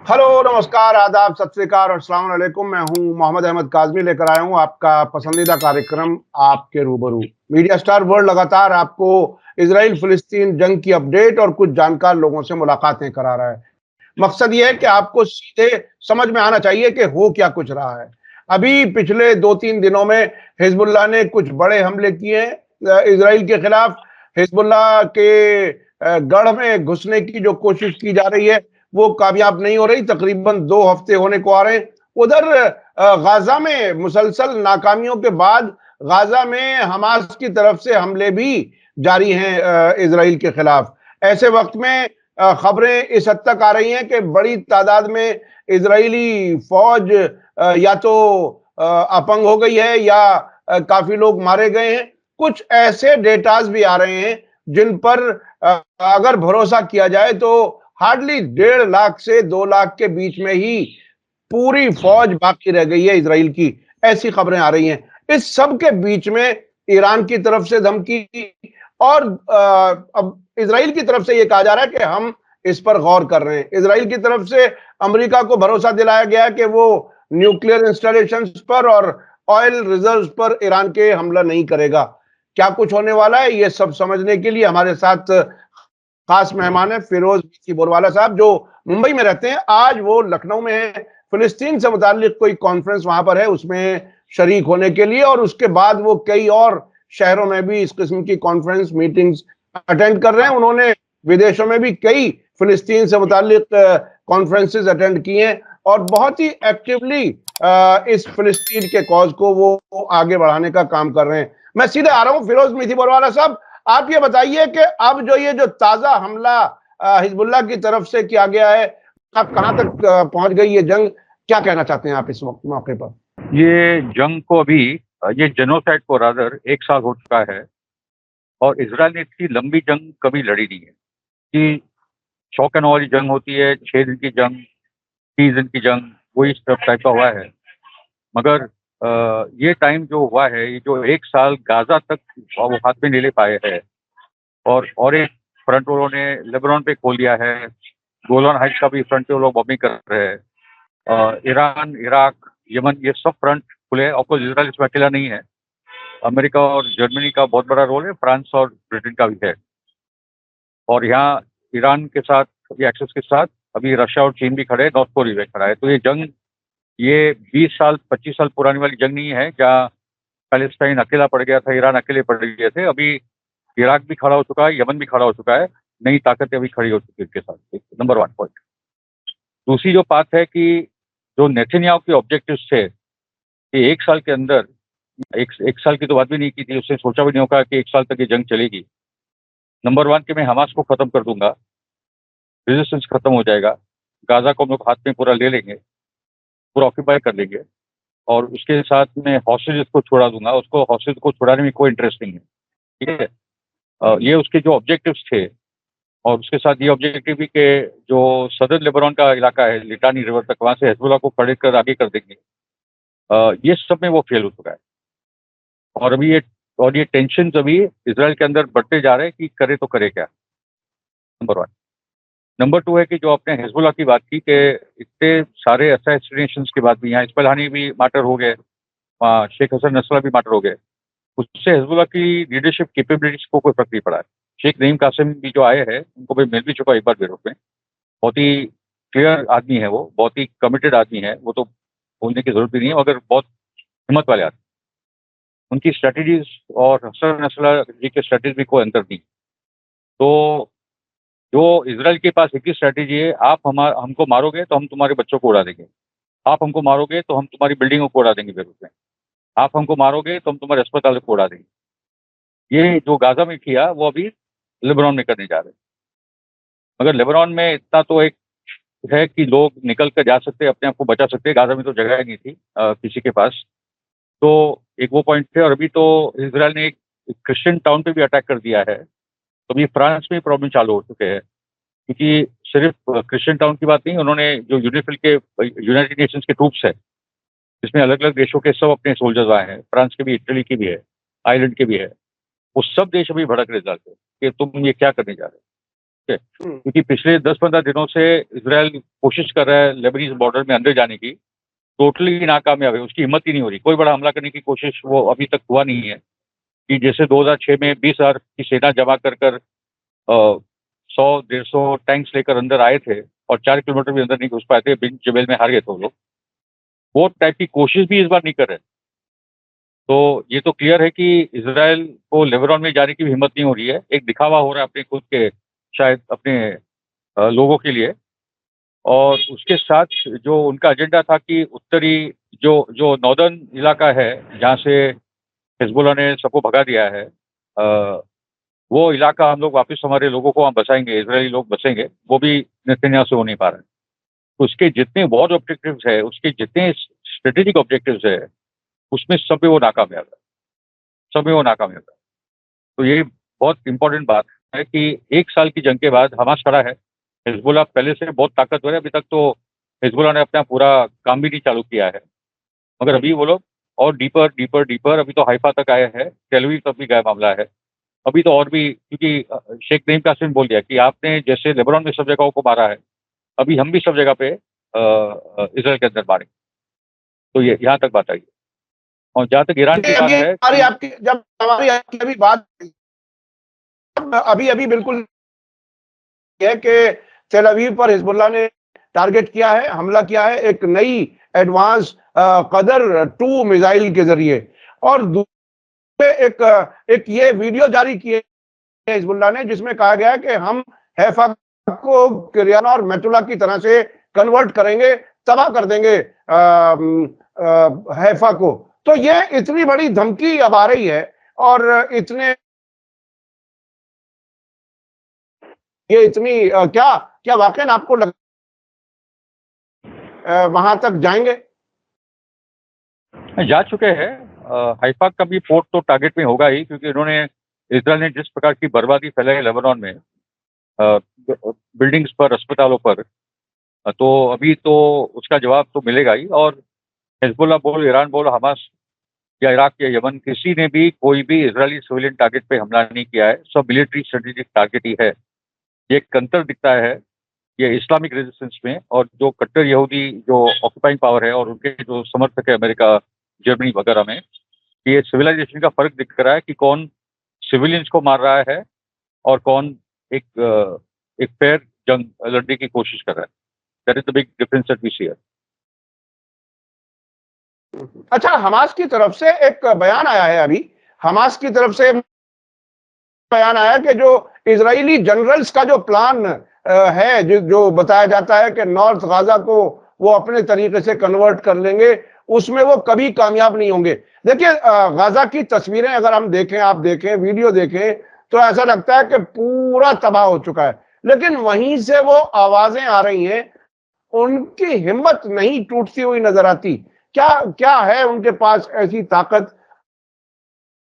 Hello, नमस्कार, आदाब, सत श्री अकाल और अस्सलाम वालेकुम। मैं हूँ मोहम्मद अहमद काज़मी लेकर आया हूँ आपका पसंदीदा कार्यक्रम आपके रूबरू। मीडिया स्टार वर्ल्ड लगातार आपको इज़राइल-फ़िलिस्तीन जंग की अपडेट और कुछ जानकार लोगों से मुलाकातें करा रहा है। मकसद ये है कि आपको सीधे समझ में आना चाहिए कि हो क्या कुछ रहा है। अभी पिछले 2-3 दिनों में हिज़्बुल्लाह ने कुछ बड़े हमले किए हैं इज़राइल के खिलाफ। हिज़्बुल्लाह के गढ़ में घुसने की जो कोशिश की जा रही है, वो कामयाब नहीं हो रही। तकरीबन 2 हफ्ते होने को आ रहे हैं। उधर गाज़ा में मुसलसल नाकामियों के बाद गाज़ा में हमास की तरफ से हमले भी जारी हैं इज़राइल के खिलाफ। ऐसे वक़्त में खबरें इस हद तक आ रही हैं कि बड़ी तादाद में इज़राइली फ़ौज या तो अपंग हो गई है या काफ़ी लोग मारे गए हैं। कुछ ऐसे डेटाज़ भी आ रहे हैं जिन पर अगर भरोसा किया जाए तो हार्डली 1.5 लाख से 2 लाख के बीच में ही पूरी फौज बाकी रह गई है इजराइल की। ऐसी खबरें आ रही हैं। इस सब के बीच में ईरान की तरफ से धमकी और अब इजराइल की तरफ से यह कहा जा रहा है कि हम इस पर गौर कर रहे हैं। इजराइल की तरफ से अमेरिका को भरोसा दिलाया गया कि वो न्यूक्लियर इंस्टॉलेशंस पर और ऑयल रिजर्व्स पर ईरान के हमला नहीं करेगा। क्या कुछ होने वाला है ये सब समझने के लिए हमारे साथ खास मेहमान है फिरोज बीसी बोरवाला साहब, जो मुंबई में रहते हैं। आज वो लखनऊ में है, फिलिस्तीन से मुतालिक कोई कॉन्फ्रेंस वहां पर है, उसमें शरीक होने के लिए, और उसके बाद वो कई और शहरों में भी इस किस्म की कॉन्फ्रेंस मीटिंग्स अटेंड कर रहे हैं। उन्होंने विदेशों में भी कई फिलिस्तीन से मुतालिक कॉन्फ्रेंसेस अटेंड किए हैं और बहुत ही एक्टिवली इस फिलिस्तीन के कॉज को वो आगे बढ़ाने का काम कर रहे हैं। मैं सीधे आ रहा हूं फिरोज मीठी बोरवाला साहब, आप ये बताइए कि अब जो ये जो ताजा हमला हिजबुल्लाह की तरफ से किया गया है, अब कहां तक पहुंच गई ये जंग, क्या कहना चाहते हैं आप इस मौके पर? ये जंग को अभी ये जेनोसाइड को रादर 1 साल हो चुका है और इजराइल ने इतनी लंबी जंग कभी लड़ी नहीं है कि शौक एंड वाली जंग होती है, 6 दिन की जंग, 30 दिन की जंग, वही सब टाइप का हुआ है। मगर ये टाइम जो हुआ है, ये जो 1 साल गाजा तक वो हाथ में नहीं ले पाए हैं और एक फ्रंट उन्होंने लेबनान पे खोल दिया है, गोलान हाइट्स का भी फ्रंट पे वो लोग बॉम्बिंग कर रहे हैं। ईरान, इराक, यमन, ये सब फ्रंट खुले हैं। ऑफकोर्स इजराइल इसमें अकेला नहीं है, अमेरिका और जर्मनी का बहुत बड़ा रोल है, फ्रांस और ब्रिटेन का भी है। और यहाँ ईरान के साथ ये एक्सेस के साथ अभी रशिया और चीन भी खड़े हैं, नॉर्थ कोरिया भी खड़ा है। तो ये जंग ये 20 साल 25 साल पुरानी वाली जंग नहीं है जहाँ पैलेस्टाइन अकेला पड़ गया था, ईरान अकेले पड़ गए थे। अभी इराक भी खड़ा हो चुका है, यमन भी खड़ा हो चुका है, नई ताकतें अभी खड़ी हो चुकी है इसके साथ। Number 1 point. दूसरी जो बात है कि जो नेतन्याहू के ऑब्जेक्टिव्स थे कि 1 साल के अंदर, एक साल की तो बात भी नहीं की थी, उसने सोचा भी नहीं होगा कि 1 साल तक ये जंग चलेगी। नंबर 1 कि मैं हमास को खत्म कर दूंगा, रेजिस्टेंस खत्म हो जाएगा, गाजा को हम लोग हाथ में पूरा ले लेंगे, पूरा ऑक्यूपाई कर लेंगे और उसके साथ में हॉस्टेजेस को छुड़ा दूंगा। उसको हॉस्टेज को छुड़ाने में कोई इंटरेस्ट नहीं है, ठीक है। ये उसके जो ऑब्जेक्टिव्स थे और उसके साथ ये ऑब्जेक्टिव भी कि जो सदर्न लेबनान का इलाका है, लिटानी रिवर तक, वहाँ से हिजबुल्लाह को खड़े कर आगे कर देंगे। ये सब में वो फेल हो चुका है और अभी ये टेंशन अभी इसराइल के अंदर बढ़ते जा रहे हैं कि करे तो करे क्या। नंबर 1। नंबर 2 है कि जो आपने हिजबुल्लाह की बात की कि इतने सारे असैसिनेशंस के बाद भी यहाँ इस्माइल हानी भी मार्टर हो गए, शेख हसन नसरल्लाह भी मार्टर हो गए, उससे हिजबुल्लाह की लीडरशिप कैपेबिलिटीज को कोई फर्क नहीं पड़ा है। शेख नईम कासिम भी जो आए हैं उनको भी मिल भी चुका एक बार बेरूत में। बहुत ही क्लियर आदमी है, वो बहुत ही कमिटेड आदमी है, वो तो बोलने की जरूरत भी नहीं है, मगर बहुत हिम्मत वाले आदमी। उनकी स्ट्रेटजीज और हसन नसरल्लाह जी के स्ट्रेटजी को अंतर दी। तो जो इसराइल के पास एक ही स्ट्रेटजी है, आप हमको मारोगे तो हम तुम्हारे बच्चों को उड़ा देंगे, आप हमको मारोगे तो हम तुम्हारी बिल्डिंगों को उड़ा देंगे बेरूत में, आप हमको मारोगे तो हम तुम्हारे अस्पताल को उड़ा देंगे। ये जो गाजा में किया वो अभी लेबनान में करने जा रहे हैं। मगर लेबनान में इतना तो एक है कि लोग निकल कर जा सकते हैं, अपने आप को बचा सकते हैं। गाजा में तो जगह ही नहीं थी किसी के पास। तो एक वो पॉइंट थे और अभी तो इसराइल ने एक क्रिश्चियन टाउन पे भी अटैक कर दिया है। तो अभी फ्रांस में प्रॉब्लम चालू हो चुके हैं क्योंकि सिर्फ क्रिश्चियन टाउन की बात नहीं, उन्होंने जो यूनिफिल के यूनाइटेड नेशंस के ट्रूप्स है, जिसमें अलग अलग देशों के सब अपने सोल्जर्स आए हैं, फ्रांस के भी, इटली की भी है, आयरलैंड के भी है। वो सब देश अभी भड़क रहे जाते कि तुम ये क्या करने जा रहे हो। क्योंकि पिछले 10-15 दिनों से इजराइल कोशिश कर रहा है लेबनीज बॉर्डर में अंदर जाने की, टोटली नाकामयाब है। उसकी हिम्मत ही नहीं हो रही, कोई बड़ा हमला करने की कोशिश वो अभी तक हुआ नहीं है। कि जैसे 2006 में 20,000 की सेना जमा कर 100-150 टैंक्स लेकर अंदर आए थे और 4 किलोमीटर भी अंदर नहीं घुस पाए थे, बिन जबेल में हार गए थे वो लोग। वो टाइप की कोशिश भी इस बार नहीं कर रहे। तो ये तो क्लियर है कि इजराइल को लेबनान में जाने की भी हिम्मत नहीं हो रही है। एक दिखावा हो रहा है अपने खुद के, शायद अपने लोगों के लिए। और उसके साथ जो उनका एजेंडा था कि उत्तरी जो जो नॉर्दर्न इलाका है जहाँ से हिजबुल्लाह ने सबको भगा दिया है, वो इलाका हम लोग वापस हमारे लोगों को वहाँ बसाएंगे, इजरायली लोग बसेंगे, वो भी नेतन्याहू से हो नहीं पा रहा है। तो उसके जितने वॉर ऑब्जेक्टिव्स है, उसके जितने स्ट्रेटेजिक ऑब्जेक्टिव्स है, उसमें सब में वो नाकामयाब है, सब में वो नाकामयाब है। तो ये बहुत इंपॉर्टेंट बात है कि 1 साल की जंग के बाद हमास खड़ा है। हिजबुल्लाह पहले से बहुत ताकतवर है, अभी तक तो हिजबुल्लाह ने अपना पूरा काम भी नहीं चालू किया है, मगर अभी वो लोग और डीपर डीपर डीपर, अभी तो हाइफा तक आए हैं, टेल अवीव तक भी गया मामला है। अभी तो और भी, क्योंकि शेख नईम कासिम बोल दिया कि आपने जैसे लेबनान में सब जगहों को मारा है, अभी हम भी सब जगह पे इजराइल के अंदर मारेंगे। तो ये यहाँ तक बात आई है। और जहाँ तक ईरान की बात है हमारी कि आपकी जब हमारी आपकी अभी बात अभी अभी बिल्कुल है कि तेल अवीव पर हिजबुल्लाह ने टारगेट किया है, हमला किया है एक नई एडवांस कदर 2 मिसाइल के जरिए। और दूसरे एक ये वीडियो जारी किए हिजबुल्लाह ने जिसमें कहा गया है कि हम हैफा को किरियाना और मेतुला की तरह से कन्वर्ट करेंगे, तबाह कर देंगे हैफा को। तो ये इतनी बड़ी धमकी अब आ रही है और ये इतनी क्या क्या वाकई आपको वहां तक जाएंगे? जा चुके हैं। हाइफा का भी पोर्ट तो टारगेट में होगा ही, क्योंकि इन्होंने, इजराइल ने जिस प्रकार की बर्बादी फैलाई है लेबनान में, बिल्डिंग्स पर, अस्पतालों पर, तो अभी तो उसका जवाब तो मिलेगा ही। और हिजबुल्लाह बोल, ईरान बोल, हमास या इराक या यमन, किसी ने भी कोई भी इजरायली सिविलियन टारगेट पे हमला नहीं किया है, सब मिलिट्री स्ट्रेटेजिक टारगेट ही है। ये एक अंतर दिखता है ये इस्लामिक रेजिस्टेंस में, और जो कट्टर यहूदी जो ऑक्यूपाइंग पावर है और उनके जो समर्थक है अमेरिका, जर्मनी वगैरह में, ये सिविलाइजेशन का फर्क दिख रहा है कि कौन सिविलियंस को मार रहा है और कौन एक फेयर जंग लड़ने की कोशिश कर रहा है। That is the big difference that we see here. अच्छा, हमास की तरफ से एक बयान आया है अभी, हमास की तरफ से बयान आया कि जो इजरायली जनरल्स का जो प्लान है, जो बताया जाता है कि नॉर्थ गाजा को वो अपने तरीके से कन्वर्ट कर लेंगे, उसमें वो कभी कामयाब नहीं होंगे। देखिए, गाजा की तस्वीरें अगर हम देखें, आप देखें, वीडियो देखें, तो ऐसा लगता है कि पूरा तबाह हो चुका है। लेकिन वहीं से वो आवाजें आ रही हैं, उनकी हिम्मत नहीं टूटती हुई नजर आती। क्या क्या है उनके पास ऐसी ताकत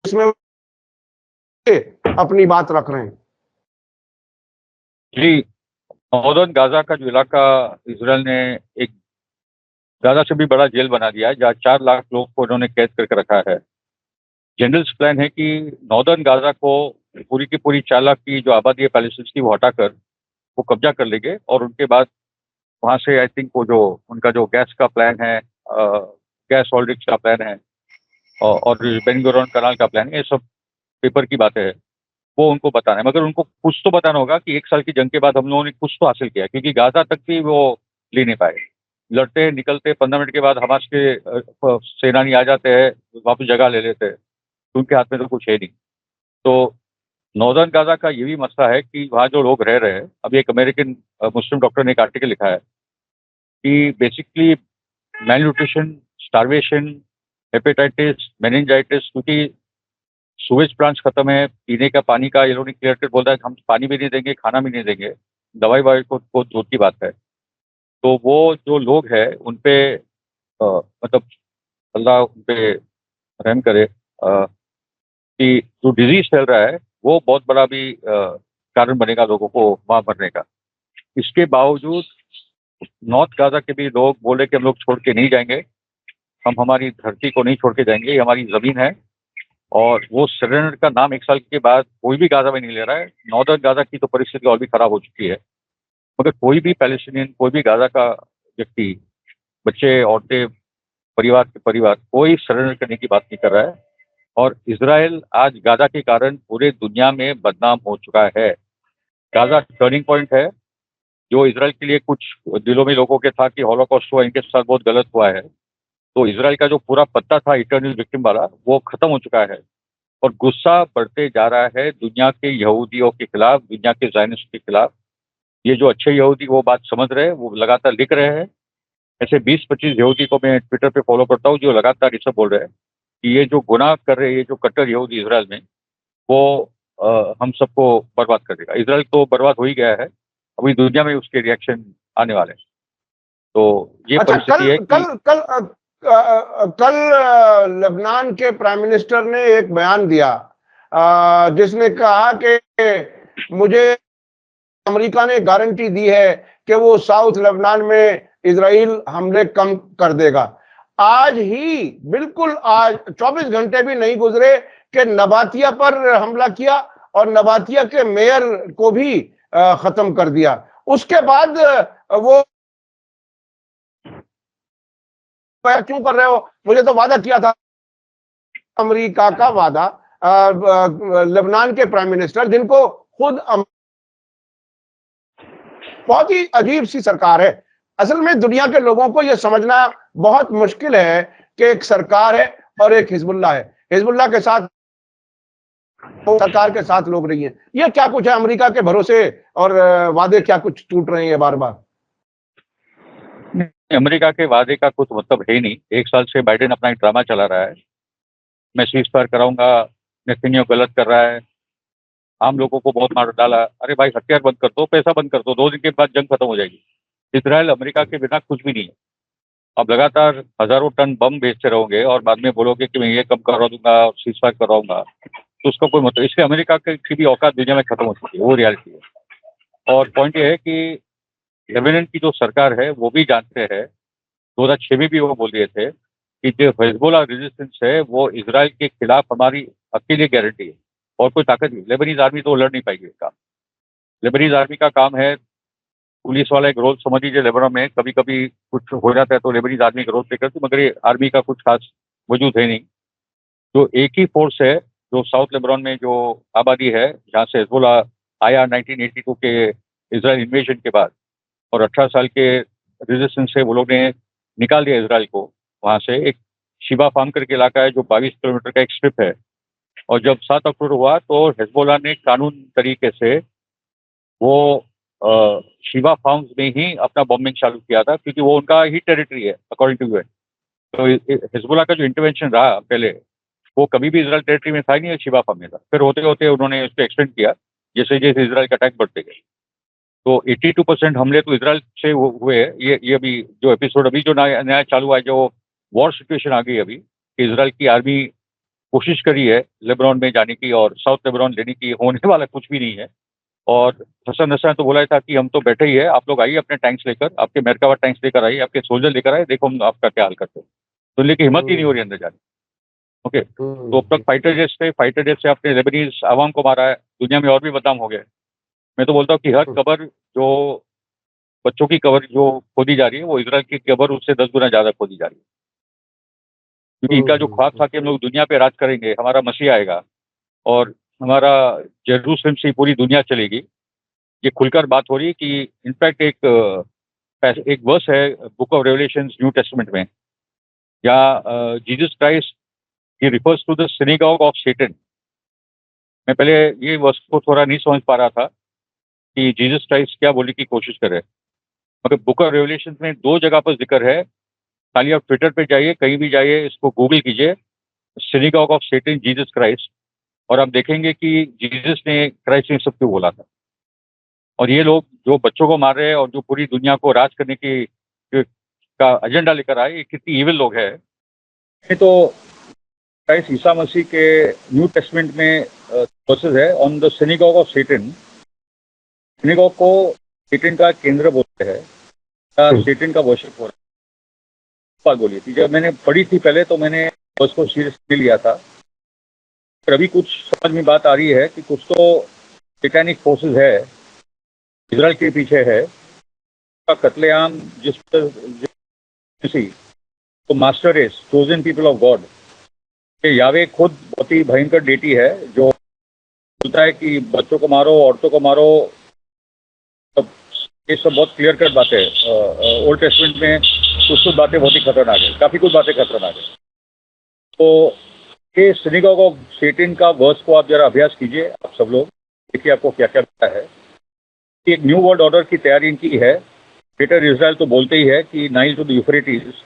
जिसमें अपनी बात रख रहे हैं? जी, नॉर्दर्न गाजा का जो इलाका, इसराइल ने एक गाजा से भी बड़ा जेल बना दिया है, जहाँ 4 लाख लोग को उन्होंने कैद करके रखा है। जनरल्स प्लान है कि नॉर्दर्न गाजा को पूरी की पूरी 4 लाख की जो आबादी है पैलेस्टीन की, वो हटाकर वो कब्जा कर लेंगे। और उनके बाद वहाँ से आई थिंक वो जो उनका जो गैस का प्लान है, गैस हॉल्डिंग्स का प्लान है, और बेन गुरियन कनाल का प्लान है, ये सब पेपर की बातें है, वो उनको बताना है। मगर उनको कुछ तो बताना होगा कि 1 साल की जंग के बाद हम लोगों ने कुछ तो हासिल किया, क्योंकि गाजा तक भी वो ले नहीं पाए। लड़ते निकलते 15 मिनट के बाद हमास के सेनानी आ जाते हैं, वापस जगह ले लेते हैं, तो उनके हाथ में तो कुछ है नहीं। तो नॉर्दर्न गाजा का ये भी मसला है कि वहाँ जो लोग रह रहे हैं, अभी एक अमेरिकन मुस्लिम डॉक्टर ने एक आर्टिकल लिखा है कि basically malnutrition, starvation, hepatitis, meningitis, क्योंकि सूवेज प्लांट्स खत्म है, पीने का पानी का ये लोग ने क्लियर कट बोलता है कि हम पानी भी नहीं देंगे, खाना भी नहीं देंगे, दवाई वाई को दूर की बात है। तो वो जो लोग हैं उन पे मतलब अल्लाह उन पे रहम करे, कि जो डिजीज फैल रहा है वो बहुत बड़ा भी कारण बनेगा लोगों को वहाँ मरने का। इसके बावजूद नॉर्थ गाजा के भी लोग बोले कि हम लोग छोड़ के नहीं जाएंगे, हम हमारी धरती को नहीं छोड़ के जाएंगे, ये हमारी ज़मीन है, और वो सरेंडर का नाम 1 साल के बाद कोई भी गाजा में नहीं ले रहा है। नॉर्दर्न गाजा की तो परिस्थिति और भी खराब हो चुकी है, मगर कोई भी पैलेस्टीनियन, कोई भी गाजा का व्यक्ति, बच्चे, औरतें, परिवार के परिवार, कोई सरेंडर करने की बात नहीं कर रहा है। और इज़राइल आज गाजा के कारण पूरे दुनिया में बदनाम हो चुका है। गाजा टर्निंग पॉइंट है, जो इज़राइल के लिए कुछ दिलों में लोगों के था कि हॉलोकॉस्ट हुआ, इनके साथ बहुत गलत हुआ है। तो इज़राइल का जो पूरा पत्ता था इटर्नल विक्टिम वाला, वो खत्म हो चुका है। और गुस्सा बढ़ते जा रहा है दुनिया के यहूदियों के खिलाफ, दुनिया के ज़ायनिस्ट के खिलाफ। ये जो अच्छे यहूदी वो बात समझ रहे हैं, वो लगातार लिख रहे हैं। ऐसे 20-25 यहूदी को मैं ट्विटर पे फॉलो करता हूँ, जो लगातार ये सब बोल रहे हैं कि ये जो गुनाह कर रहे हैं, ये जो कट्टर यहूदी इज़राइल में, वो हम सबको बर्बाद कर देगा। इज़राइल तो बर्बाद हो ही गया है, अभी दुनिया में उसके रिएक्शन आने वाले हैं। तो ये अच्छा, परिस्थिति है कि कल लेबनान के प्राइम मिनिस्टर ने एक बयान दिया, जिसने कहा कि मुझे अमेरिका ने गारंटी दी है कि वो साउथ लेबनान में इजराइल हमले कम कर देगा। आज ही, बिल्कुल आज 24 घंटे भी नहीं गुजरे कि नबातिया पर हमला किया और नबातिया के मेयर को भी खत्म कर दिया। उसके बाद वो क्यों कर रहे हो, मुझे तो वादा किया था। अमेरिका का वादा, लेबनान के प्राइम मिनिस्टर, जिनको खुद बहुत ही अजीब सी सरकार है। असल में दुनिया के लोगों को यह समझना बहुत मुश्किल है कि एक सरकार है और एक हिजबुल्लाह है। हिजबुल्लाह के साथ, सरकार के साथ लोग नहीं है। ये क्या कुछ है, अमेरिका के भरोसे और वादे क्या कुछ टूट रहे हैं बार बार। अमेरिका के वादे का कुछ मतलब है ही नहीं। 1 साल से बाइडेन अपना एक ड्रामा चला रहा है, मैं सीज फायर कराऊंगा, नेतन्याहू गलत कर रहा है, आम लोगों को बहुत मार डाला। अरे भाई, हथियार बंद कर दो, पैसा बंद कर दो, 2 दिन के बाद जंग खत्म हो जाएगी। इजराइल अमेरिका के बिना कुछ भी नहीं है। अब लगातार हजारों टन बम बेचते रहोगे और बाद में बोलोगे कि मैं ये कम करवा दूंगा और सीज फायर करवाऊंगा, तो उसका कोई मतलब। इसलिए अमेरिका की भी औकात दुनिया में खत्म हो चुकी है, वो रियलिटी है। और पॉइंट ये है कि लेबनान की जो सरकार है वो भी जानते हैं, 2006 में भी वो बोल दिए थे कि जो हिजबुल्लाह रेजिस्टेंस है वो इजराइल के खिलाफ हमारी अकेली गारंटी है, और कोई ताकत नहीं। लेबनीज आर्मी तो लड़ नहीं पाएगी इसका। लेबनीज आर्मी का काम है, पुलिस वाला एक रोल समझ लीजिए लेबनान में। कभी कभी कुछ हो जाता है तो लेबनीज आर्मी का रोल प्ले करती, मगर ये आर्मी का कुछ खास वजूद है नहीं। जो एक ही फोर्स है जो साउथ लेबनान में जो आबादी है, जहाँ से हिजबुल्लाह आया 1982 के इसराइल इन्वेजन के बाद, और 18 साल के रेजिस्टेंस से वो लोग ने निकाल दिया इसराइल को वहाँ से। एक शिबा फार्म करके इलाका है जो 22 किलोमीटर का एक स्ट्रिप है। और जब 7 अक्टूबर हुआ तो हिजबुल्लाह ने कानून तरीके से वो शिबा फार्म्स में ही अपना बॉम्बिंग चालू किया था, क्योंकि वो उनका ही टेरिटरी है अकॉर्डिंग टू यूएन। तो हिजबुल्लाह का जो इंटरवेंशन रहा पहले, वो कभी भी इसराइल टेरिटरी में था ही नहीं, शिबा फार्म में था। फिर होते होते उन्होंने उसको एक्सटेंड किया जैसे जैसे इसराइल का अटैक बढ़ते गए। तो 82% हमले तो इसराइल से हुए हैं। ये अभी जो एपिसोड अभी जो नया चालू हुआ है, जो वॉर सिचुएशन आ गई अभी, कि इसराइल की आर्मी कोशिश करी है लेबनान में जाने की और साउथ लेबनान लेने की, होने वाला कुछ भी नहीं है। और हसन नसरत ने तो बोला था कि हम तो बैठे ही है, आप लोग आइए अपने टैंक्स लेकर, आपके मेरकावा टैंक्स लेकर आइए, आपके सोल्जर लेकर आइए, देखो हम आपका क्या हाल करते हैं। तो लेकिन हिम्मत ही नहीं हो रही अंदर जाने। ओके, तो अब तक फाइटर जेट से आपने लेबनीज आवाम को मारा है, दुनिया में और भी बदनाम हो गए। मैं तो बोलता हूँ कि हर कबर, जो बच्चों की कबर जो खोदी जा रही है, वो इसराइल की कबर उससे 10 गुना ज्यादा खोदी जा रही है। क्योंकि इनका जो ख्वाब था कि हम लोग दुनिया पे राज करेंगे, हमारा मसीहा आएगा और हमारा जेरूसलम से पूरी दुनिया चलेगी, ये खुलकर बात हो रही है। कि इनफैक्ट एक वर्स है book of Revelation New Testament में, या जीसस क्राइस्ट ही refers to the synagogue of Satan. मैं पहले ये वर्स को थोड़ा नहीं समझ पा रहा था कि जीसस क्राइस्ट क्या बोलने की कोशिश कर रहे हैं, मगर बुक ऑफ रेवलेशन में 2 जगह पर जिक्र है। खाली आप ट्विटर पे जाइए, कहीं भी जाइए, इसको गूगल कीजिए, synagogue of Satan Jesus Christ, और आप देखेंगे कि जीसस ने क्राइस्ट ने सब क्यों बोला था। और ये लोग जो बच्चों को मार रहे हैं और जो पूरी दुनिया को राज करने की का एजेंडा लेकर आए, ये कितनी इविल लोग हैं। ये तो क्राइस्ट ईसा मसीह के न्यू टेस्टमेंट में वर्सेस है on the synagogue of Satan. Synagogue को सैटन का केंद्र बोलते हैं, सैटन का वर्शिप हो रहा है। बात बोली थी जब मैंने पढ़ी थी पहले, तो मैंने उसको सीरियसली लिया था। पर अभी कुछ समझ में बात आ रही है कि कुछ तो सैटेनिक फोर्सेस है, इजराइल के पीछे है का कत्लेआम सी तो master race chosen people of God ये यावे खुद बहुत ही भयंकर डेटी है जो बोलता है कि बच्चों को मारो, औरतों को मारो। सब ये सब बहुत क्लियर कट बातें हैं। ओल्ड टेस्टमेंट में कुछ बातें बहुत ही खतरनाक है, काफी कुछ बातें खतरनाक है। तो ये सिनेगॉग ऑफ सेटन का वर्स को आप जरा अभ्यास कीजिए, आप सब लोग देखिए आपको क्या क्या लगता है। एक न्यू वर्ल्ड ऑर्डर की तैयारी इनकी है। ग्रेटर इजराइल तो बोलते ही है कि नाइल टू द यूफ्रेटिस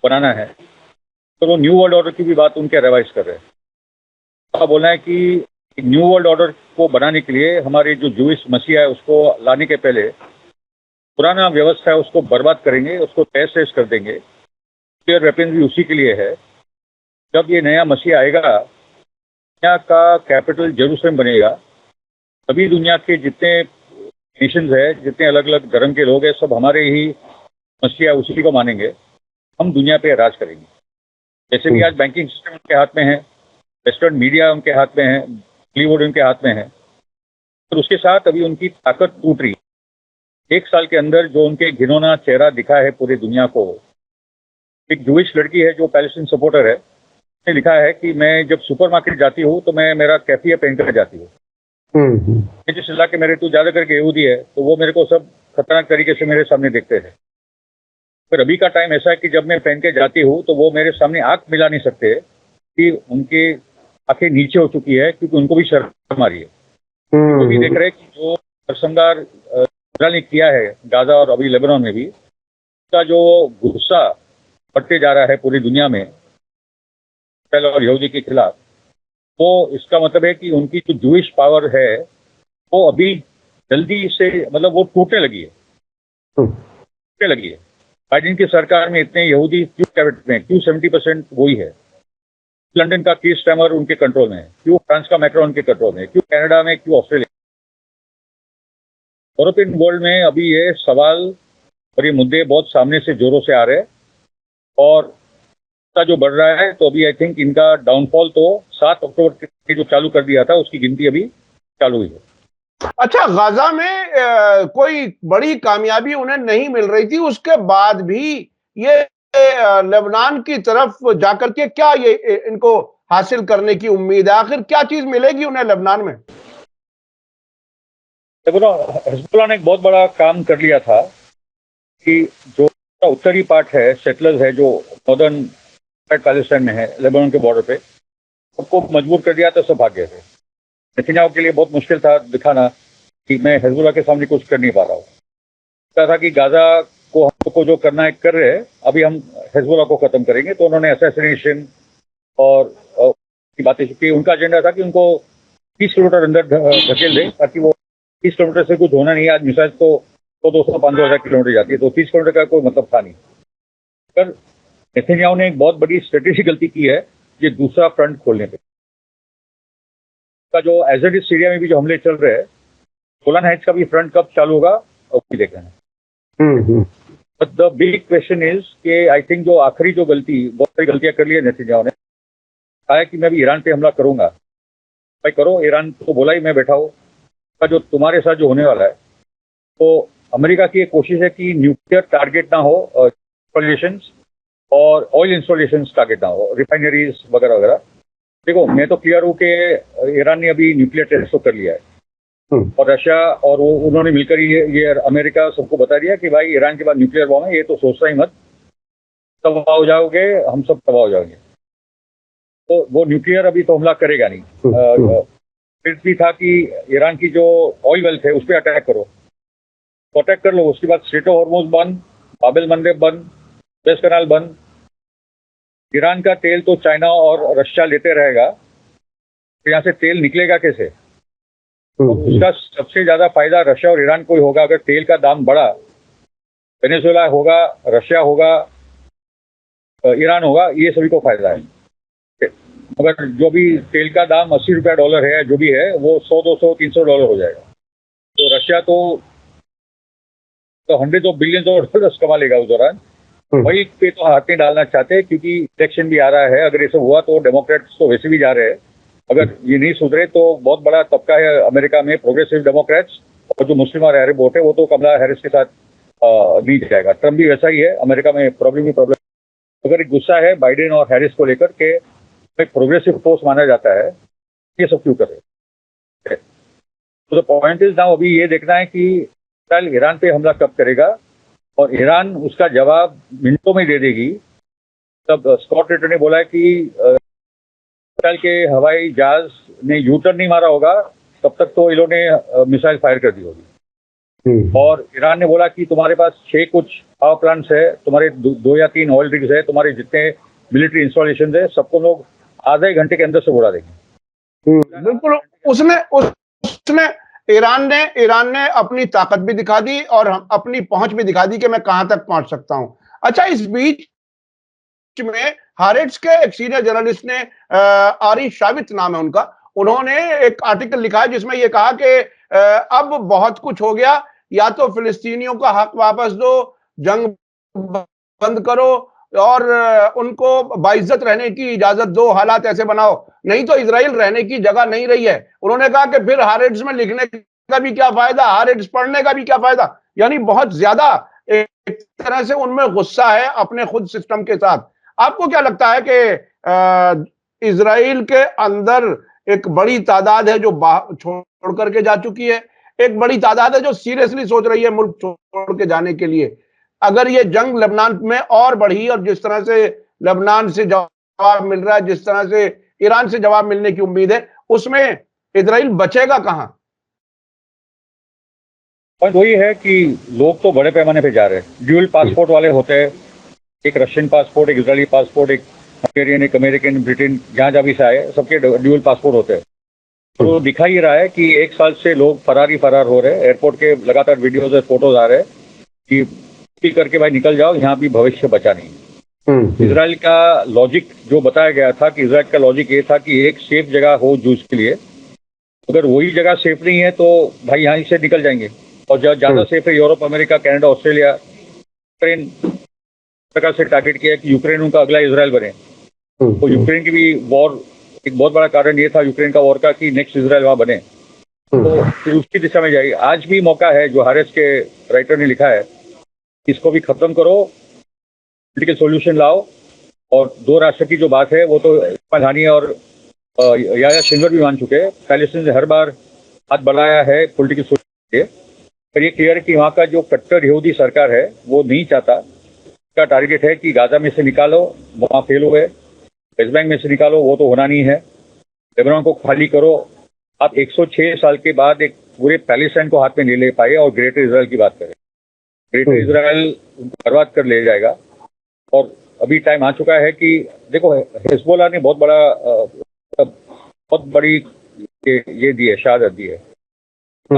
बनाना है, तो वो न्यू वर्ल्ड ऑर्डर की भी बात उनके रिवाइज कर रहे हैं। ऐसा बोलना है कि न्यू वर्ल्ड ऑर्डर को बनाने के लिए हमारे जो जूइश मसीहा है उसको लाने के पहले पुराना व्यवस्था है उसको बर्बाद करेंगे, उसको तहस नहस कर देंगे। न्यूक्लियर वेपन भी उसी के लिए है। जब ये नया मसीहा आएगा, दुनिया का कैपिटल जेरूसलम बनेगा, सभी दुनिया के जितने नेशंस है, जितने अलग अलग धर्म के लोग हैं, सब हमारे ही मसीहा उसी को मानेंगे। हम दुनिया पे राज करेंगे। जैसे भी आज बैंकिंग सिस्टम उनके हाथ में है, वेस्टर्न मीडिया उनके हाथ में है, बॉलीवुड उनके हाथ में है, और उसके साथ अभी उनकी ताकत टूट रही है। 1 साल के अंदर जो उनके घिनौना चेहरा दिखा है पूरी दुनिया को। एक जूइश लड़की है जो पैलेस्टीन सपोर्टर है, उसने लिखा है कि मैं जब सुपरमार्केट जाती हूँ तो मैं मेरा कैफिया पहन कर जाती हूँ। जिस इलाके मेरे तू ज्यादा करके यहूदी है तो वो मेरे को सब खतरनाक तरीके से मेरे सामने देखते हैं। पर अभी का टाइम ऐसा है कि जब मैं पहन के जाती हूँ तो वो मेरे सामने आंख मिला नहीं सकते कि उनकी आंखें नीचे हो चुकी है, क्योंकि उनको भी शर्म आ रही है। वो भी देख रहे हैं कि जो नरसंहार इजराइल ने किया है गाजा और अभी लेबनान में भी, उसका जो गुस्सा बढ़ते जा रहा है पूरी दुनिया में इजराइल और यहूदी के खिलाफ, वो इसका मतलब है कि उनकी जो जूइश पावर है वो अभी जल्दी से मतलब वो टूटने लगी है, टूटने लगी है। बाइडेन की सरकार में इतने यहूदी क्यों कैबिनेट में, क्यों 70% वही है? लंदन का कीर स्टारमर उनके कंट्रोल में है, क्यों फ्रांस का मैक्रोन उनके कंट्रोल में है, क्यों कनाडा में, क्यों ऑस्ट्रेलिया। यूरोपियन वर्ल्ड में अभी ये सवाल और ये मुद्दे बहुत सामने से जोरों से आ रहे हैं, और का जो बढ़ रहा है, तो अभी आई थिंक इनका डाउनफॉल तो 7 अक्टूबर के जो चालू कर दिया था उसकी गिनती अभी चालू हुई है। अच्छा, गाजा में कोई बड़ी कामयाबी उन्हें नहीं मिल रही थी, उसके बाद भी ये लेबनान की तरफ जाकर के क्या ये इनको हासिल करने की उम्मीद है? आखिर क्या चीज मिलेगी उन्हें लेबनान में? देखो, हिजबुल्लाह ने एक बहुत बड़ा काम कर लिया था कि जो उत्तरी पार्ट है, सेटलर्स है जो नॉर्दर्न पैलेस्टाइन में है, लेबनान के बॉर्डर पे, सबको मजबूर कर दिया तो सब भाग गए थे। नेतन्याहू के लिए बहुत मुश्किल था दिखाना कि मैं हिजबुल्लाह के सामने कुछ कर नहीं पा रहा हूँ। कहा था कि गाजा को हमको जो करना है कर रहे हैं, अभी हम हिजबुल्लाह को खत्म करेंगे। तो उन्होंने असैसिनेशन और की बातें की। उनका एजेंडा था कि उनको 30 किलोमीटर अंदर धकेल दे, ताकि वो 30 किलोमीटर से कुछ होना नहीं है। आज मिसाइल तो 200-500 किलोमीटर जाती है, तो 30 किलोमीटर का कोई मतलब था नहीं। पर नेतन्याहू ने एक बहुत बड़ी स्ट्रेटेजिक गलती की है, ये दूसरा फ्रंट खोलने पे। का जो एज इट इज सीरिया में भी जो हमले चल रहे हैं, गोलान हाइट्स का भी फ्रंट कब चालू होगा और भी देखना है। But the big question is कि आई थिंक जो आखिरी जो गलती, बहुत सारी गलतियां कर ली है नेतन्याहू ने। कहा कि मैं भी ईरान पे हमला करूंगा। भाई करो, ईरान को बोला ही मैं बैठा हूँ। जो तुम्हारे साथ जो होने वाला है, तो अमेरिका की एक कोशिश है कि न्यूक्लियर टारगेट ना हो, इंस्टॉलेशंस और ऑयल इंस्टॉलेशंस टारगेट ना हो, रिफाइनरीज वगैरह वगैरह। देखो, मैं तो क्लियर हूँ कि ईरान ने अभी न्यूक्लियर टेस्ट तो कर लिया है, और रशिया और वो उन्होंने मिलकर ये अमेरिका सबको बता दिया कि भाई ईरान के बाद न्यूक्लियर बॉम्ब है, ये तो सोचना ही मत, तबाह हो जाओगे, हम सब तबाह हो जाएंगे। तो वो न्यूक्लियर अभी तो हमला करेगा नहीं। फिर भी था कि ईरान की जो ऑयल वेल्थ है उस पर अटैक करो, तो अटैक कर लो। उसके बाद स्ट्रेट ऑफ हॉर्मुज बंद, बाब एल मंदेब बंद, सुएज कैनाल बंद। ईरान का तेल तो चाइना और रशिया लेते रहेगा, तो यहाँ से तेल निकलेगा कैसे? और उसका सबसे ज्यादा फायदा रशिया और ईरान को ही होगा। अगर तेल का दाम बढ़ा, वेनेजुएला होगा, रशिया होगा, ईरान होगा, ये सभी को फायदा है। मगर जो भी तेल का दाम $80 है, जो भी है, वो $100, $200, $300 हो जाएगा। तो रशिया तो hundred of billions of dollars कमा लेगा उस दौरान। वही पे तो हाथ नहीं डालना चाहते, क्योंकि इलेक्शन भी आ रहा है। अगर ये सब हुआ तो डेमोक्रेट्स तो वैसे भी जा रहे हैं, अगर ये नहीं सुधरे तो बहुत बड़ा तबका है अमेरिका में प्रोग्रेसिव डेमोक्रेट्स, और जो मुस्लिम और अरब वोट है वो तो कमला हैरिस के साथ नहीं जाएगा। ट्रम्प भी वैसा ही है, अमेरिका में प्रॉब्लम अगर एक गुस्सा है बाइडेन और हैरिस को लेकर के एक प्रोग्रेसिव फोर्स माना जाता है, ये सब क्यों कर रहे हैं। तो द पॉइंट इज नाउ अभी ये देखना है कि इजराइल ईरान पे हमला कब करेगा और ईरान उसका जवाब मिनटों में दे देगी। तब स्कॉट रिटर ने बोला है कि इजराइल के हवाई जहाज ने यू टर्न नहीं मारा होगा तब तक तो इन्होंने मिसाइल फायर कर दी होगी। और ईरान ने बोला कि तुम्हारे पास 6 कुछ पावर प्लांट्स है, तुम्हारे 2 या 3 ऑयल रिग्स है, तुम्हारे जितने मिलिट्री इंस्टॉलेशन है सबको लोग आधे घंटे के अंदर से उड़ा देंगे। बिल्कुल, उसने ईरान ने अपनी ताकत भी दिखा दी और अपनी पहुंच भी दिखा दी कि मैं कहां तक पहुंच सकता हूं। अच्छा, इस बीच में हारेट्स के एक सीनियर जर्नलिस्ट ने, आरी शावित नाम है उनका, उन्होंने एक आर्टिकल लिखा है जिसमें यह कहा कि अब बहुत कुछ हो गया, या तो फिलिस्तीनियों का हक वापस दो, जंग बंद करो और उनको बाइज्जत रहने की इजाजत दो, हालात ऐसे बनाओ, नहीं तो इजराइल रहने की जगह नहीं रही है। उन्होंने कहा कि फिर हारेट्स में लिखने का भी क्या फायदा, हारेट्स पढ़ने का भी क्या फायदा। यानी बहुत ज्यादा एक तरह से उनमें गुस्सा है अपने खुद सिस्टम के साथ। आपको क्या लगता है कि इजराइल के अंदर एक बड़ी तादाद है जो छोड़ करके जा चुकी है, एक बड़ी तादाद है जो सीरियसली सोच रही है मुल्क छोड़ के जाने के लिए। अगर ये जंग लेबनान में और बढ़ी और जिस तरह से लेबनान से जवाब मिल रहा है, जिस तरह से ईरान से जवाब मिलने की उम्मीद है, उसमें इजराइल बचेगा कहां? और वही है कि लोग तो बड़े पैमाने पे जा रहे हैं, ड्यूअल पासपोर्ट वाले होते हैं, एक रशियन पासपोर्ट, एक इजरायली पासपोर्ट, एक हंगेरियन, एक अमेरिकन, ब्रिटेन, जहां जहां भी से आए सबके ड्यूअल पासपोर्ट होते हैं। तो दिखा ही रहा है कि 1 साल से लोग फरार हो रहे हैं। एयरपोर्ट के लगातार वीडियोज और फोटोज आ रहे हैं कि करके भाई निकल जाओ, यहाँ भी भविष्य बचा नहीं। इजराइल का लॉजिक जो बताया गया था कि इजराइल का लॉजिक ये था कि एक सेफ जगह हो जूस के लिए, अगर वही जगह सेफ नहीं है तो भाई यहाँ से निकल जाएंगे, और ज्यादा सेफ है Europe, America, Canada, Australia, Ukraine प्रकार से टारगेट किया कि यूक्रेन उनका अगला इजराइल बने। तो यूक्रेन की भी वॉर, एक बहुत बड़ा कारण ये था यूक्रेन का वॉर का कि नेक्स्ट इजराइल वहां बने, तो फिर उसकी दिशा में जाएगी। आज भी मौका है, जो हारेस के राइटर ने लिखा है, इसको भी खत्म करो, पॉलिटिकल सॉल्यूशन लाओ, और 2 राष्ट्र की जो बात है वो तो घानी और याया सिंगर भी मान चुके हैं। पैलेस्टीन ने हर बार हाथ बढ़ाया है पॉलिटिकल सॉल्यूशन के, पर ये क्लियर है कि वहाँ का जो कट्टर यहूदी सरकार है वो नहीं चाहता। उसका टारगेट है कि गाजा में से निकालो, वहाँ फेल हुए, वेस्ट बैंक में से निकालो, वो तो होना नहीं है, लेबनान को खाली करो। आप 106 साल के बाद एक पूरे पैलेस्टाइन को हाथ में नहीं ले पाए और ग्रेटर इजराइल की बात करें। ग्रेटर इजराइल उनको बर्बाद कर ले जाएगा। और अभी टाइम आ चुका है कि देखो, हिजबुल्लाह ने बहुत बड़ी ये दी है, शहादत दी है।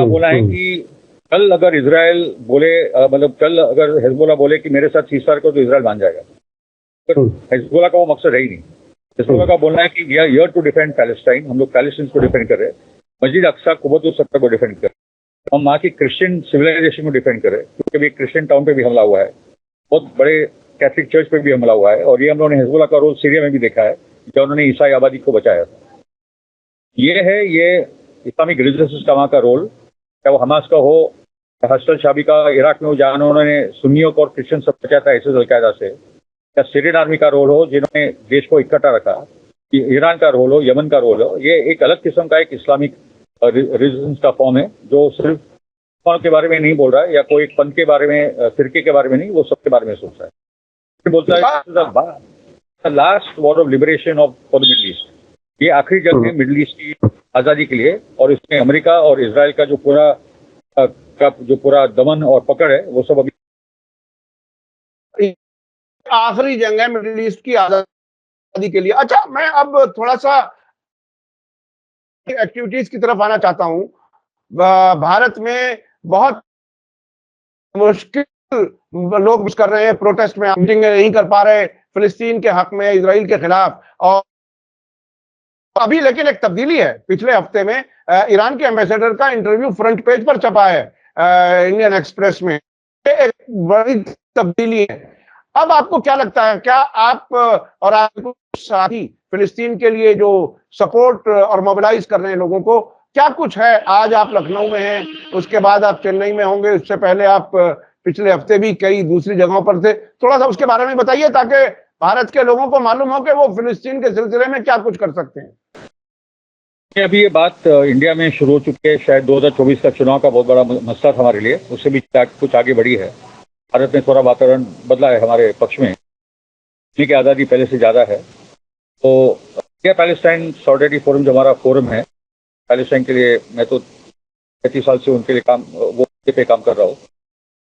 बोला है कि कल अगर इजराइल बोले, मतलब कल अगर हिजबुल्लाह बोले कि मेरे साथ सीज़फायर करो, तो इजराइल मान जाएगा। तो हिजबुल्लाह का वो मकसद है ही नहीं। हिजबुल्लाह का बोलना है कि we are here to defend Palestine, हम लोग पैलेस्टाइन को डिफेंड कर रहे हैं, मस्जिद अक्सा, कुव्वत सत्ता को डिफेंड कर रहे हैं, हम वहाँ की क्रिश्चियन सिविलाइजेशन को डिफेंड कर रहे हैं, क्योंकि अभी क्रिश्चियन टाउन पे भी हमला हुआ है, बहुत बड़े कैथलिक चर्च पे भी हमला हुआ है, और ये हम लोगों ने हिजबुल्लाह का रोल सीरिया में भी देखा है जब उन्होंने ईसाई आबादी को बचाया था। ये इस्लामिक रिलीजियस का वहाँ का रोल, चाहे वो हमास का हो, हस्टल शाबी का इराक में हो, जहाँ उन्होंने सुन्नियों को और क्रिश्चियन सब बचाया था ISIS अल-कायदा से, या सीरियन आर्मी का रोल हो जिन्होंने देश को इकट्ठा रखा, ईरान का रोल हो, यमन का रोल हो, ये एक अलग किस्म का एक इस्लामिक रिलीजियस का फॉर्म है जो सिर्फ के बारे में नहीं बोल रहा है, या कोई एक पंथ के बारे में, फिरके के बारे में नहीं, वो सबके बारे में सोच रहा है। बोलता है last war of liberation of for the middle east, ये आखिरी जंग है मिडिल ईस्ट की आज़ादी के लिए, और इसमें अमेरिका और इजराइल का जो पूरा दमन और पकड़ है वो सब अभी आखिरी जंग है मिडिल ईस्ट की आज़ादी के लिए। अच्छा, मैं अब थोड़ा सा एक्टिविटीज की तरफ आना चाहता हूं। भारत में बहुत मुश्किल लोग कर रहे हैं, प्रोटेस्ट में मीटिंग नहीं कर पा रहे फिलिस्तीन के हक में, इजराइल के खिलाफ। और अभी लेकिन एक तब्दीली है, पिछले हफ्ते में ईरान के एम्बेसडर का इंटरव्यू फ्रंट पेज पर छपा है इंडियन एक्सप्रेस में। एक बड़ी तब्दीली है। अब आपको क्या लगता है, क्या आप और आपके साथी फिलिस्तीन के लिए जो सपोर्ट और मोबिलाइज कर रहे हैं लोगों को, क्या कुछ है? आज आप लखनऊ में हैं, उसके बाद आप चेन्नई में होंगे, उससे पहले आप पिछले हफ्ते भी कई दूसरी जगहों पर थे। थोड़ा सा उसके बारे में बताइए ताकि भारत के लोगों को मालूम हो कि वो फिलिस्तीन के सिलसिले में क्या कुछ कर सकते हैं। अभी ये बात इंडिया में शुरू हो चुकी है। शायद 2024 का चुनाव का बहुत बड़ा मसला था हमारे लिए, उससे भी कुछ आगे बढ़ी है। भारत में थोड़ा वातावरण बदला है हमारे पक्ष में, की आज़ादी पहले से ज़्यादा है। तो इंडिया पैलेस्टाइन सॉलिडरिटी फोरम जो हमारा फोरम है पैलेस्टाइन के लिए, मैं तो 35 साल से उनके लिए वो पे काम कर रहा हूँ।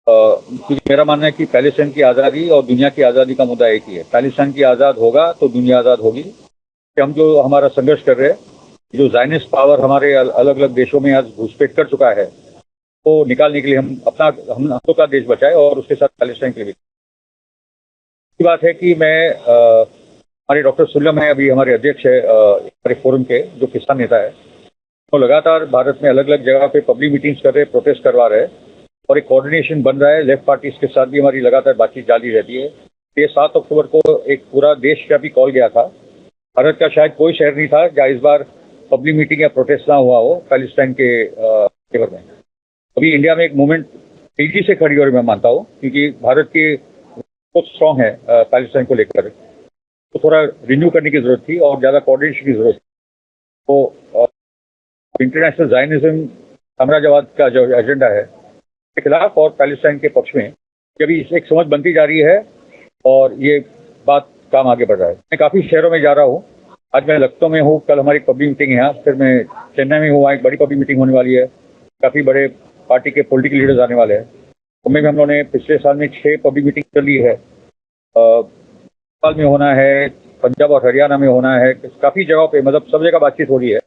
क्योंकि मेरा मानना है कि पैलेस्टाइन की आज़ादी और दुनिया की आज़ादी का मुद्दा एक ही है। पैलेस्टाइन की आज़ाद होगा तो दुनिया आज़ाद होगी। कि हम जो हमारा संघर्ष कर रहे हैं, जो ज़ायनिस्ट पावर हमारे अलग अलग देशों में आज घुसपैठ कर चुका है, वो निकालने के लिए हम लोग का देश बचाए और उसके साथ पैलेस्टाइन के लिए भी। बात है कि मैं हमारे डॉक्टर सुल्लम है, अभी हमारे अध्यक्ष है हमारे फोरम के, जो किसान नेता है, तो लगातार भारत में अलग अलग जगह पे पब्लिक मीटिंग्स कर रहे हैं, प्रोटेस्ट करवा रहे हैं और एक कोऑर्डिनेशन बन रहा है। लेफ्ट पार्टीज के साथ भी हमारी लगातार बातचीत जारी रहती है। ये 7 अक्टूबर को एक पूरा देशव्यापी कॉल गया था। भारत का शायद कोई शहर नहीं था जहाँ इस बार पब्लिक मीटिंग या प्रोटेस्ट ना हुआ हो पैलेस्टाइन के फेवर में। अभी इंडिया में एक मूवमेंट तेजी से खड़ी हो रही, मैं मानता हूँ, क्योंकि भारत की बहुत स्ट्रांग है पैलेस्टाइन को लेकर। तो थोड़ा रिन्यू करने की जरूरत थी और ज़्यादा कोऑर्डिनेशन की जरूरत थी। तो इंटरनेशनल ज़ायनिज़्म, साम्राज्यवाद का जो एजेंडा है के खिलाफ और पैलेस्टाइन के पक्ष में अभी एक समझ बनती जा रही है और ये बात काम आगे बढ़ रहा है। मैं काफ़ी शहरों में जा रहा हूँ। आज मैं लखनऊ में हूँ, कल हमारी पब्लिक मीटिंग है यहाँ, फिर मैं चेन्नई में हूँ, वहाँ एक बड़ी पब्लिक मीटिंग होने वाली है। काफ़ी बड़े पार्टी के पॉलिटिकल लीडर्स आने वाले हैं। उनमें भी हम लोगों ने पिछले साल में 6 पब्लिक मीटिंग कर ली है। नेपाल में होना है, पंजाब और हरियाणा में होना है, काफ़ी जगहों पे, मतलब सब जगह बातचीत हो रही है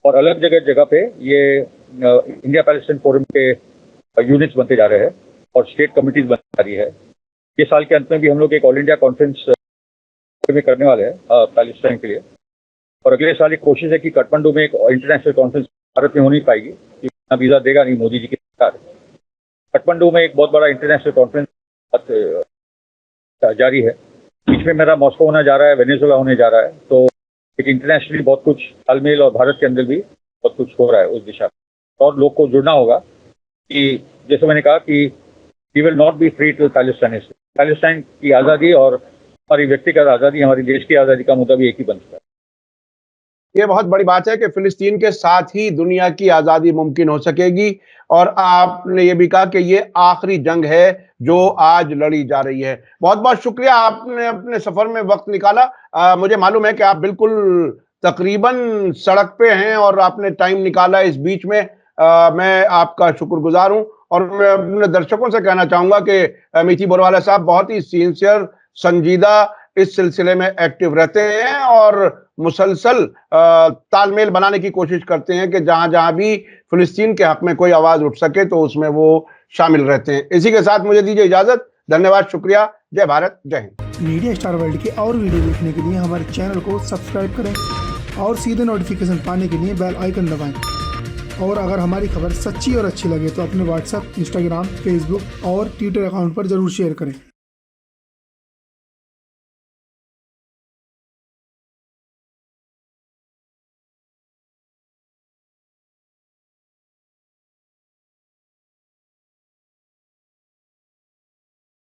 और अलग जगह पे ये इंडिया पैलेस्टाइन फोरम के यूनिट्स बनते जा रहे हैं और स्टेट कमिटीज बनती जा रही है। ये साल के अंत में भी हम लोग एक ऑल इंडिया कॉन्फ्रेंस में करने वाले हैं पैलेस्टाइन के लिए। और अगले साल एक कोशिश है कि काठमांडू में एक इंटरनेशनल कॉन्फ्रेंस भारत में हो नहीं पाएगी क्योंकि वीज़ा देगा नहीं मोदी जी की सरकार। काठमांडू में एक बहुत बड़ा इंटरनेशनल कॉन्फ्रेंस जारी है। बीच में मेरा मॉस्को होना जा रहा है, वेनेजुएला होने जा रहा है। तो एक इंटरनेशनली बहुत कुछ तालमेल और भारत के अंदर भी बहुत कुछ हो रहा है उस दिशा में। और लोग को जुड़ना होगा कि जैसे मैंने कहा कि we will not be free to Palestine की आज़ादी और हमारी व्यक्तिगत आज़ादी, हमारी देश की आज़ादी का मुद्दा भी एक ही बन चुका है। ये बहुत बड़ी बात है कि फिलिस्तीन के साथ ही दुनिया की आज़ादी मुमकिन हो सकेगी और आपने ये भी कहा कि ये आखिरी जंग है जो आज लड़ी जा रही है। बहुत बहुत शुक्रिया, आपने अपने सफ़र में वक्त निकाला। मुझे मालूम है कि आप बिल्कुल तकरीबन सड़क पे हैं और आपने टाइम निकाला इस बीच में। मैं आपका शुक्रगुजार हूँ और मैं अपने दर्शकों से कहना चाहूँगा कि मीठी बोरवाला साहब बहुत ही सिंसियर, संजीदा इस सिलसिले में एक्टिव रहते हैं और मुसलसल तालमेल बनाने की कोशिश करते हैं कि जहां भी फिलिस्तीन के हक में कोई आवाज उठ सके तो उसमें वो शामिल रहते हैं। इसी के साथ मुझे दीजिए इजाजत। धन्यवाद, शुक्रिया, जय भारत, जय हिंद। मीडिया स्टार वर्ल्ड के और वीडियो देखने के लिए हमारे चैनल को सब्सक्राइब करें और सीधे नोटिफिकेशन पाने के लिए बेल आइकन दबाएं। और अगर हमारी खबर सच्ची और अच्छी लगे तो अपने व्हाट्सएप, इंस्टाग्राम, फेसबुक और ट्विटर अकाउंट पर जरूर शेयर करें।